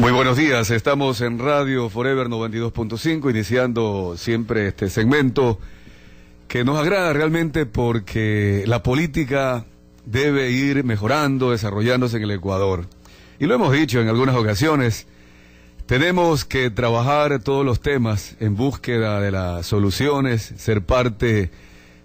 Muy buenos días, estamos en Radio Forever 92.5, iniciando siempre este segmento que nos agrada realmente porque la política debe ir mejorando, desarrollándose en el Ecuador. Y lo hemos dicho en algunas ocasiones, tenemos que trabajar todos los temas en búsqueda de las soluciones, ser parte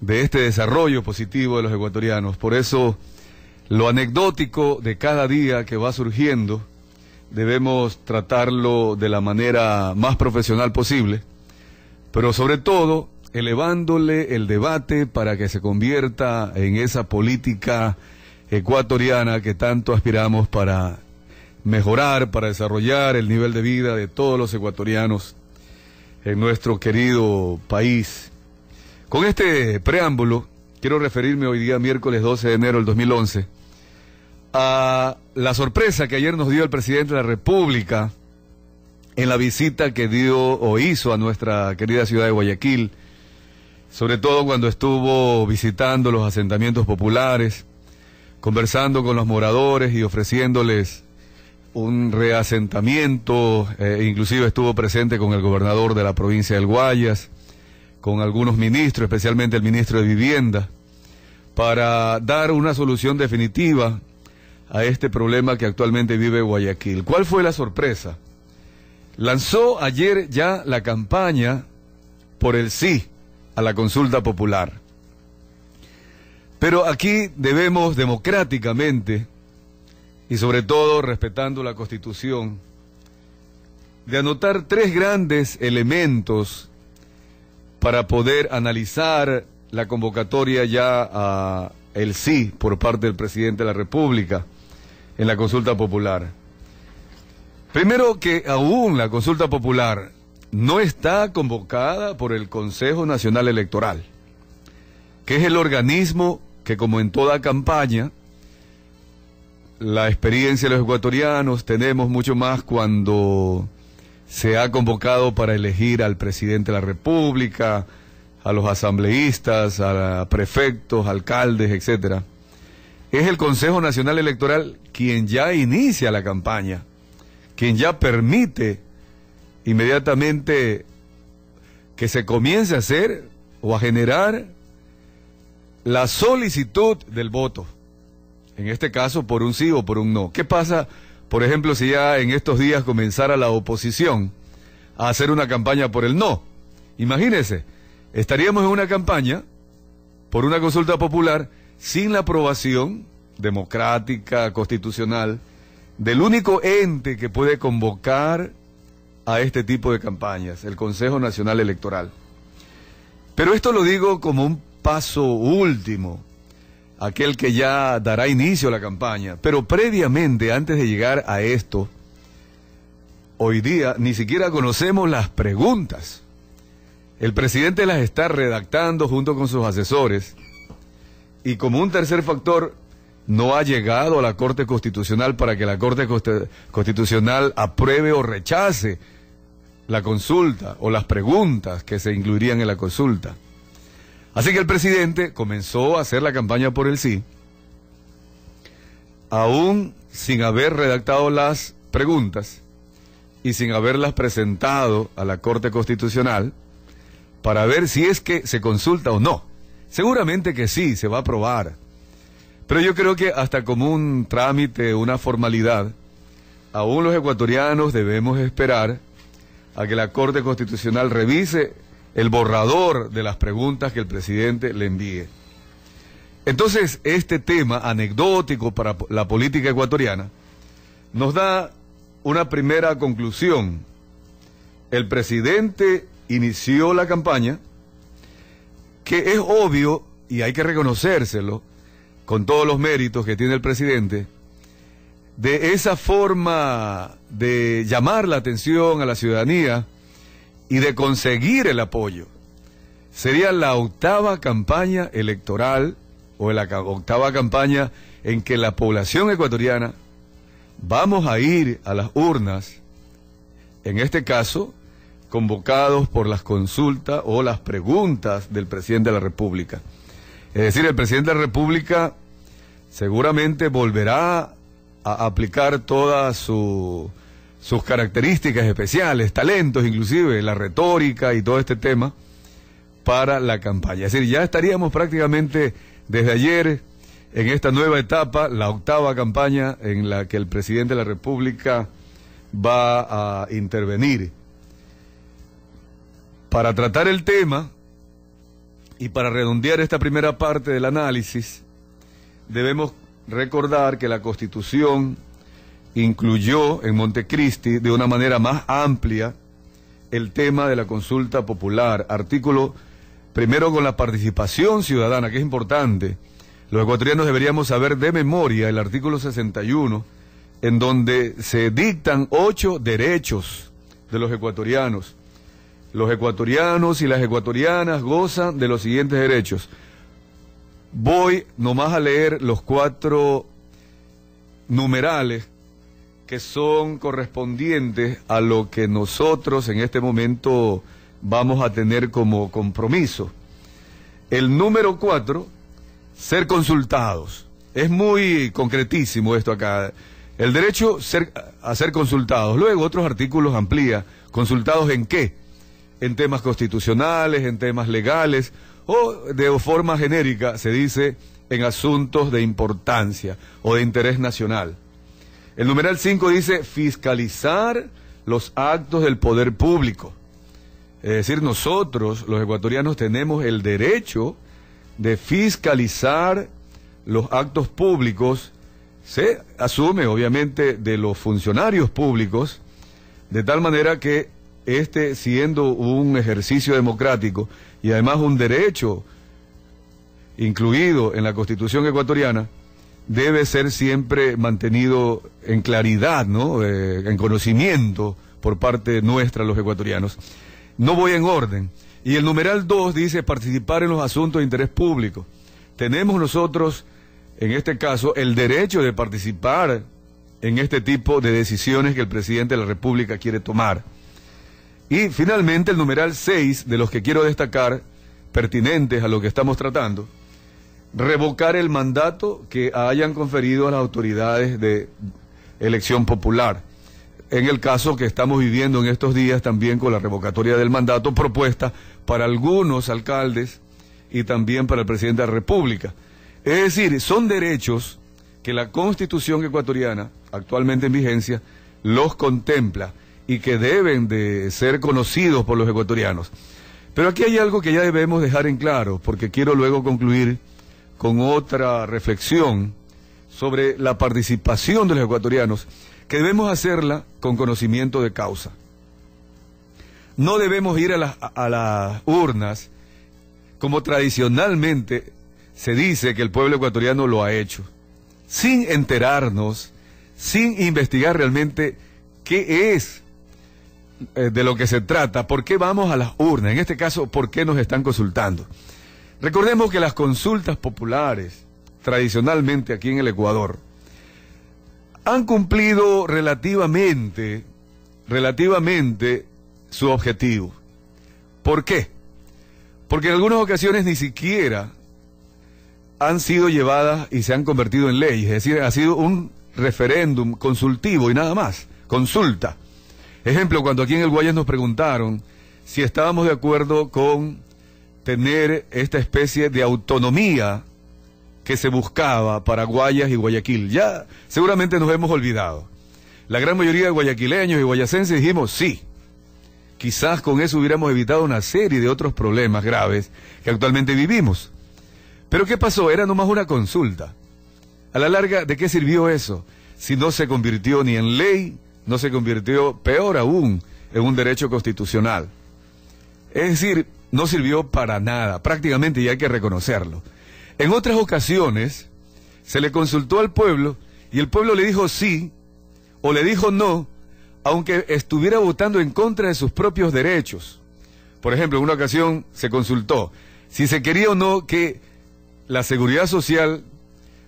de este desarrollo positivo de los ecuatorianos. Por eso, lo anecdótico de cada día que va surgiendo, debemos tratarlo de la manera más profesional posible, pero sobre todo elevándole el debate para que se convierta en esa política ecuatoriana que tanto aspiramos para mejorar, para desarrollar el nivel de vida de todos los ecuatorianos en nuestro querido país. Con este preámbulo, quiero referirme hoy día, miércoles 12 de enero del 2011, a la sorpresa que ayer nos dio el presidente de la República en la visita que dio o hizo a nuestra querida ciudad de Guayaquil, sobre todo cuando estuvo visitando los asentamientos populares, conversando con los moradores y ofreciéndoles un reasentamiento, inclusive estuvo presente con el gobernador de la provincia del Guayas, con algunos ministros, especialmente el ministro de Vivienda, para dar una solución definitiva a este problema que actualmente vive Guayaquil. ¿Cuál fue la sorpresa? Lanzó ayer ya la campaña por el sí a la consulta popular. Pero aquí debemos democráticamente, y sobre todo respetando la Constitución, de anotar tres grandes elementos para poder analizar la convocatoria ya a el sí por parte del presidente de la República en la consulta popular. Primero, que aún la consulta popular no está convocada por el Consejo Nacional Electoral, que es el organismo que, como en toda campaña, la experiencia de los ecuatorianos tenemos mucho más cuando se ha convocado para elegir al presidente de la República, a los asambleístas, a prefectos, alcaldes, etcétera. Es el Consejo Nacional Electoral quien ya inicia la campaña, quien ya permite inmediatamente que se comience a hacer o a generar la solicitud del voto, en este caso por un sí o por un no. ¿Qué pasa, por ejemplo, si ya en estos días comenzara la oposición a hacer una campaña por el no? Imagínense, estaríamos en una campaña por una consulta popular sin la aprobación democrática, constitucional, del único ente que puede convocar a este tipo de campañas, el Consejo Nacional Electoral. Pero esto lo digo como un paso último, aquel que ya dará inicio a la campaña. Pero previamente, antes de llegar a esto, hoy día ni siquiera conocemos las preguntas. El presidente las está redactando junto con sus asesores, y como un tercer factor, no ha llegado a la Corte Constitucional para que la Corte Constitucional apruebe o rechace la consulta o las preguntas que se incluirían en la consulta. Así que el presidente comenzó a hacer la campaña por el sí, aún sin haber redactado las preguntas y sin haberlas presentado a la Corte Constitucional para ver si es que se consulta o no. Seguramente que sí, se va a aprobar. Pero yo creo que hasta como un trámite, una formalidad, aún los ecuatorianos debemos esperar a que la Corte Constitucional revise el borrador de las preguntas que el presidente le envíe. Entonces, este tema anecdótico para la política ecuatoriana nos da una primera conclusión. El presidente inició la campaña, que es obvio, y hay que reconocérselo, con todos los méritos que tiene el presidente, de esa forma de llamar la atención a la ciudadanía y de conseguir el apoyo. Sería la octava campaña electoral, o la octava campaña en que la población ecuatoriana vamos a ir a las urnas, en este caso, convocados por las consultas o las preguntas del presidente de la República. Es decir, el presidente de la República seguramente volverá a aplicar toda su sus características especiales, talentos inclusive, la retórica y todo este tema para la campaña. Es decir, ya estaríamos prácticamente desde ayer en esta nueva etapa, la octava campaña en la que el presidente de la República va a intervenir. Para tratar el tema y para redondear esta primera parte del análisis, debemos recordar que la Constitución incluyó en Montecristi de una manera más amplia el tema de la consulta popular, artículo primero con la participación ciudadana, que es importante. Los ecuatorianos deberíamos saber de memoria el artículo 61, en donde se dictan 8 derechos de los ecuatorianos. Los ecuatorianos y las ecuatorianas gozan de los siguientes derechos. Voy nomás a leer los 4 numerales que son correspondientes a lo que nosotros en este momento vamos a tener como compromiso. El número 4, ser consultados. Es muy concretísimo esto acá. El derecho a ser consultados. Luego otros artículos amplía. ¿Consultados en qué? En temas constitucionales, en temas legales, o de forma genérica se dice en asuntos de importancia o de interés nacional. El numeral 5 dice fiscalizar los actos del poder público. Es decir, nosotros, los ecuatorianos, tenemos el derecho de fiscalizar los actos públicos. Se asume, obviamente, de los funcionarios públicos, de tal manera que este, siendo un ejercicio democrático y además un derecho incluido en la Constitución ecuatoriana, debe ser siempre mantenido en claridad, ¿no? En conocimiento por parte nuestra, los ecuatorianos. No voy en orden. Y el numeral 2 dice participar en los asuntos de interés público. Tenemos nosotros, en este caso, el derecho de participar en este tipo de decisiones que el presidente de la República quiere tomar. Y finalmente el numeral 6, de los que quiero destacar, pertinentes a lo que estamos tratando, revocar el mandato que hayan conferido a las autoridades de elección popular. En el caso que estamos viviendo en estos días también con la revocatoria del mandato propuesta para algunos alcaldes y también para el presidente de la República. Es decir, son derechos que la Constitución ecuatoriana, actualmente en vigencia, los contempla y que deben de ser conocidos por los ecuatorianos. Pero aquí hay algo que ya debemos dejar en claro, porque quiero luego concluir con otra reflexión sobre la participación de los ecuatorianos, que debemos hacerla con conocimiento de causa. No debemos ir a las urnas como tradicionalmente se dice que el pueblo ecuatoriano lo ha hecho, sin enterarnos, sin investigar realmente qué es de lo que se trata, por qué vamos a las urnas, en este caso, por qué nos están consultando. Recordemos que las consultas populares, tradicionalmente aquí en el Ecuador, han cumplido relativamente su objetivo. ¿Por qué? Porque en algunas ocasiones ni siquiera han sido llevadas y se han convertido en leyes, es decir, ha sido un referéndum consultivo y nada más, consulta. Ejemplo, cuando aquí en el Guayas nos preguntaron si estábamos de acuerdo con tener esta especie de autonomía que se buscaba para Guayas y Guayaquil. Ya seguramente nos hemos olvidado. La gran mayoría de guayaquileños y guayacenses dijimos sí. Quizás con eso hubiéramos evitado una serie de otros problemas graves que actualmente vivimos. Pero ¿qué pasó? Era nomás una consulta. A la larga, ¿de qué sirvió eso? Si no se convirtió ni en ley, no se convirtió, peor aún, en un derecho constitucional. Es decir, no sirvió para nada, prácticamente, y hay que reconocerlo. En otras ocasiones, se le consultó al pueblo, y el pueblo le dijo sí, o le dijo no, aunque estuviera votando en contra de sus propios derechos. Por ejemplo, en una ocasión se consultó si se quería o no que la seguridad social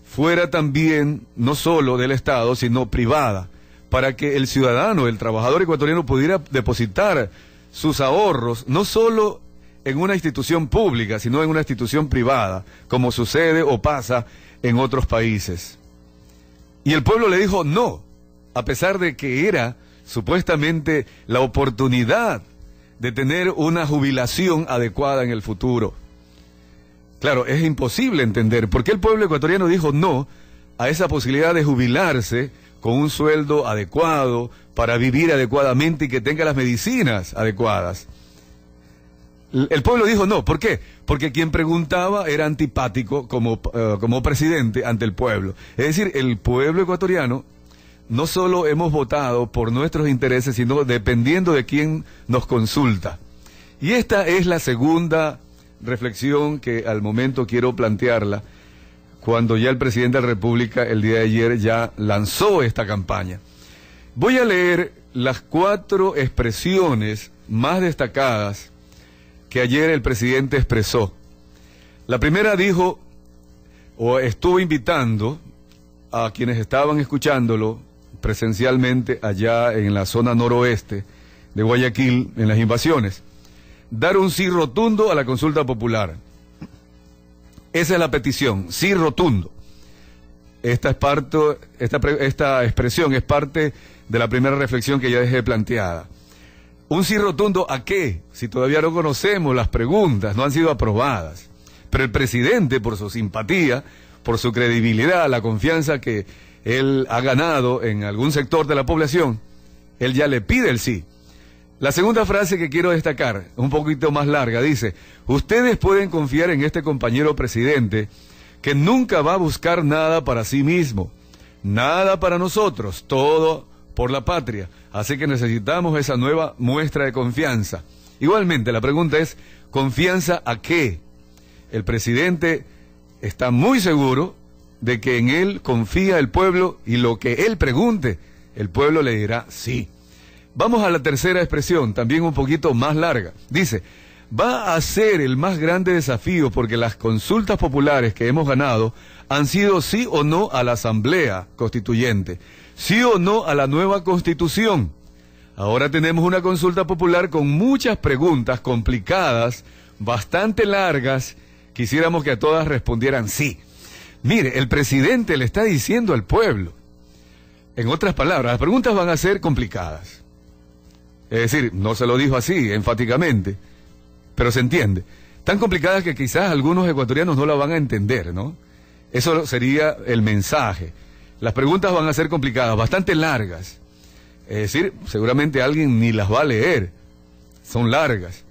fuera también, no solo del Estado, sino privada, para que el ciudadano, el trabajador ecuatoriano pudiera depositar sus ahorros, no solo en una institución pública, sino en una institución privada, como sucede o pasa en otros países. Y el pueblo le dijo no, a pesar de que era supuestamente la oportunidad de tener una jubilación adecuada en el futuro. Claro, es imposible entender por qué el pueblo ecuatoriano dijo no a esa posibilidad de jubilarse con un sueldo adecuado para vivir adecuadamente y que tenga las medicinas adecuadas. El pueblo dijo no. ¿Por qué? Porque quien preguntaba era antipático como presidente ante el pueblo. Es decir, el pueblo ecuatoriano no solo hemos votado por nuestros intereses, sino dependiendo de quién nos consulta. Y esta es la segunda reflexión que al momento quiero plantearla, cuando ya el presidente de la República el día de ayer ya lanzó esta campaña. Voy a leer las 4 expresiones más destacadas que ayer el presidente expresó. La primera dijo, o estuvo invitando a quienes estaban escuchándolo presencialmente allá en la zona noroeste de Guayaquil, en las invasiones, dar un sí rotundo a la consulta popular. Esa es la petición, sí rotundo. Esta expresión es parte de la primera reflexión que ya dejé planteada. ¿Un sí rotundo a qué? Si todavía no conocemos las preguntas, no han sido aprobadas. Pero el presidente, por su simpatía, por su credibilidad, la confianza que él ha ganado en algún sector de la población, él ya le pide el sí. La segunda frase que quiero destacar, un poquito más larga, dice: ustedes pueden confiar en este compañero presidente que nunca va a buscar nada para sí mismo, nada para nosotros, todo por la patria. Así que necesitamos esa nueva muestra de confianza. Igualmente, la pregunta es, ¿confianza a qué? El presidente está muy seguro de que en él confía el pueblo y lo que él pregunte, el pueblo le dirá sí. Vamos a la tercera expresión, también un poquito más larga. Dice, va a ser el más grande desafío porque las consultas populares que hemos ganado han sido sí o no a la Asamblea Constituyente, sí o no a la nueva Constitución. Ahora tenemos una consulta popular con muchas preguntas complicadas, bastante largas. Quisiéramos que a todas respondieran sí. Mire, el presidente le está diciendo al pueblo, en otras palabras, las preguntas van a ser complicadas. Es decir, no se lo dijo así, enfáticamente, pero se entiende. Tan complicadas que quizás algunos ecuatorianos no la van a entender, ¿no? Eso sería el mensaje. Las preguntas van a ser complicadas, bastante largas. Es decir, seguramente alguien ni las va a leer. Son largas.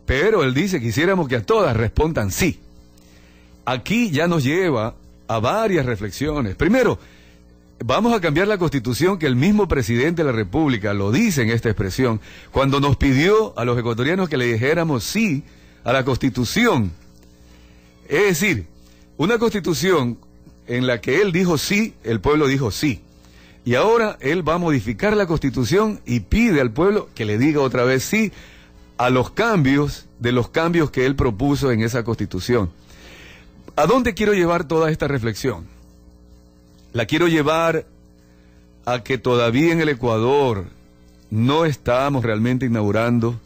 Pero él dice, quisiéramos que a todas respondan sí. Aquí ya nos lleva a varias reflexiones. Primero, vamos a cambiar la Constitución, que el mismo presidente de la República lo dice en esta expresión, cuando nos pidió a los ecuatorianos que le dijéramos sí a la Constitución. Es decir, una Constitución en la que él dijo sí, el pueblo dijo sí. Y ahora él va a modificar la Constitución y pide al pueblo que le diga otra vez sí a los cambios que él propuso en esa Constitución. ¿A dónde quiero llevar toda esta reflexión? La quiero llevar a que todavía en el Ecuador no estamos realmente inaugurando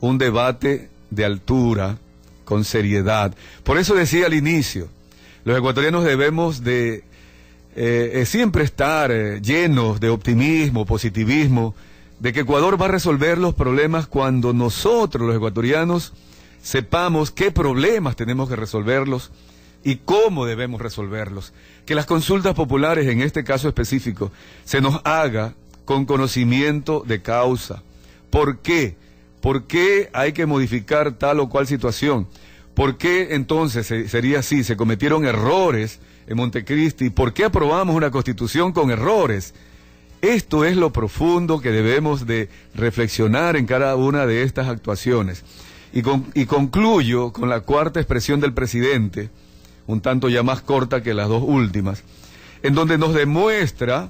un debate de altura, con seriedad. Por eso decía al inicio, los ecuatorianos debemos de siempre estar llenos de optimismo, positivismo, de que Ecuador va a resolver los problemas cuando nosotros, los ecuatorianos, sepamos qué problemas tenemos que resolverlos y cómo debemos resolverlos. Que las consultas populares, en este caso específico, se nos haga con conocimiento de causa. ¿Por qué? ¿Por qué hay que modificar tal o cual situación? ¿Por qué entonces sería así? ¿Se cometieron errores en Montecristi? ¿Por qué aprobamos una constitución con errores? Esto es lo profundo que debemos de reflexionar en cada una de estas actuaciones. Y concluyo con la cuarta expresión del presidente, un tanto ya más corta que las dos últimas, en donde nos demuestra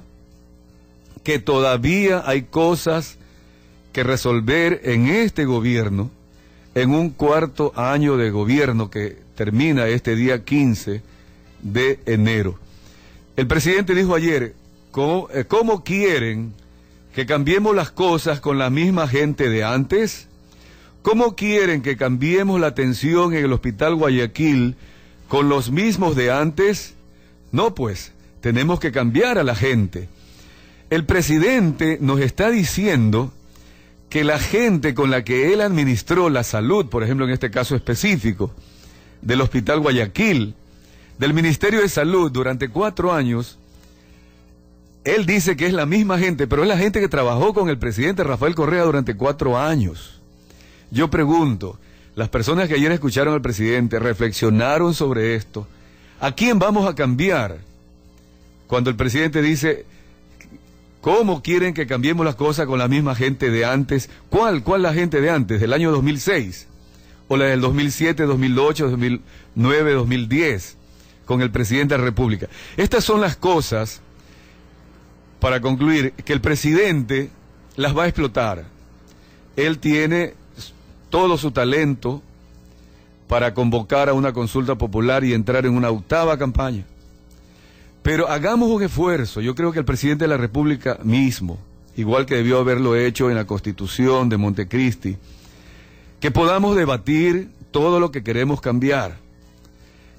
que todavía hay cosas que resolver en este gobierno, en un cuarto año de gobierno que termina este día 15 de enero. El presidente dijo ayer, ¿cómo quieren que cambiemos las cosas con la misma gente de antes? ¿Cómo quieren que cambiemos la atención en el Hospital Guayaquil con los mismos de antes? No, pues, tenemos que cambiar a la gente. El presidente nos está diciendo que la gente con la que él administró la salud, por ejemplo en este caso específico, del Hospital Guayaquil, del Ministerio de Salud durante 4 años, él dice que es la misma gente, pero es la gente que trabajó con el presidente Rafael Correa durante 4 años. Yo pregunto, las personas que ayer escucharon al presidente, reflexionaron sobre esto, ¿a quién vamos a cambiar? Cuando el presidente dice, ¿cómo quieren que cambiemos las cosas con la misma gente de antes? ¿Cuál la gente de antes? ¿Del año 2006? ¿O la del 2007, 2008, 2009, 2010? Con el presidente de la República. Estas son las cosas, para concluir, que el presidente las va a explotar. Él tiene todo su talento para convocar a una consulta popular y entrar en una 8ª campaña. Pero hagamos un esfuerzo. Yo creo que el presidente de la República mismo, igual que debió haberlo hecho en la Constitución de Montecristi, que podamos debatir todo lo que queremos cambiar.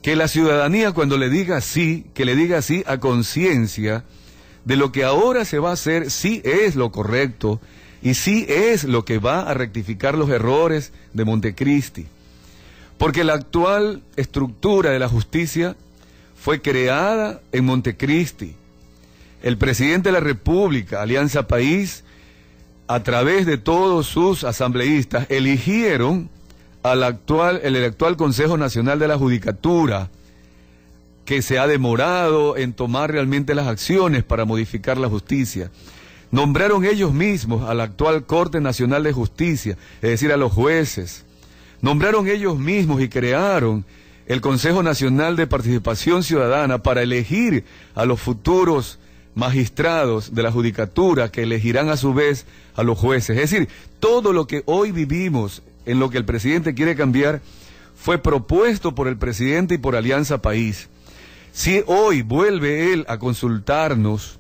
Que la ciudadanía, cuando le diga sí, que le diga sí a conciencia de lo que ahora se va a hacer, sí es lo correcto y sí es lo que va a rectificar los errores de Montecristi. Porque la actual estructura de la justicia fue creada en Montecristi. El presidente de la República, Alianza País, a través de todos sus asambleístas, eligieron el actual Consejo Nacional de la Judicatura, que se ha demorado en tomar realmente las acciones para modificar la justicia. Nombraron ellos mismos a la actual Corte Nacional de Justicia, es decir, a los jueces. Nombraron ellos mismos y crearon el Consejo Nacional de Participación Ciudadana para elegir a los futuros magistrados de la judicatura, que elegirán a su vez a los jueces. Es decir, todo lo que hoy vivimos, en lo que el presidente quiere cambiar, fue propuesto por el presidente y por Alianza País. Si hoy vuelve él a consultarnos,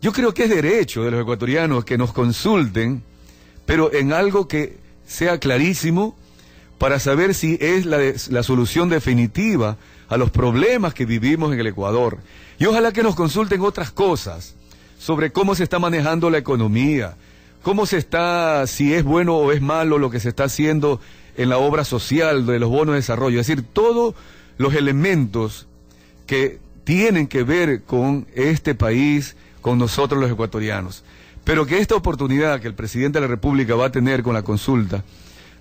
yo creo que es derecho de los ecuatorianos que nos consulten, pero en algo que sea clarísimo, para saber si es la solución definitiva a los problemas que vivimos en el Ecuador. Y ojalá que nos consulten otras cosas sobre cómo se está manejando la economía, si es bueno o es malo lo que se está haciendo en la obra social de los bonos de desarrollo. Es decir, todos los elementos que tienen que ver con este país, con nosotros los ecuatorianos. Pero que esta oportunidad que el presidente de la República va a tener con la consulta,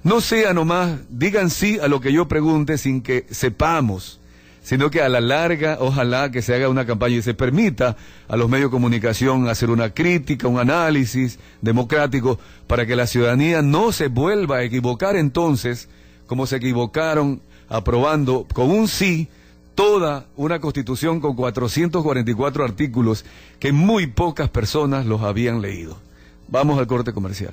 no sea nomás, digan sí a lo que yo pregunte sin que sepamos, sino que a la larga, ojalá que se haga una campaña y se permita a los medios de comunicación hacer una crítica, un análisis democrático, para que la ciudadanía no se vuelva a equivocar entonces, como se equivocaron aprobando con un sí toda una constitución con 444 artículos que muy pocas personas los habían leído. Vamos al corte comercial.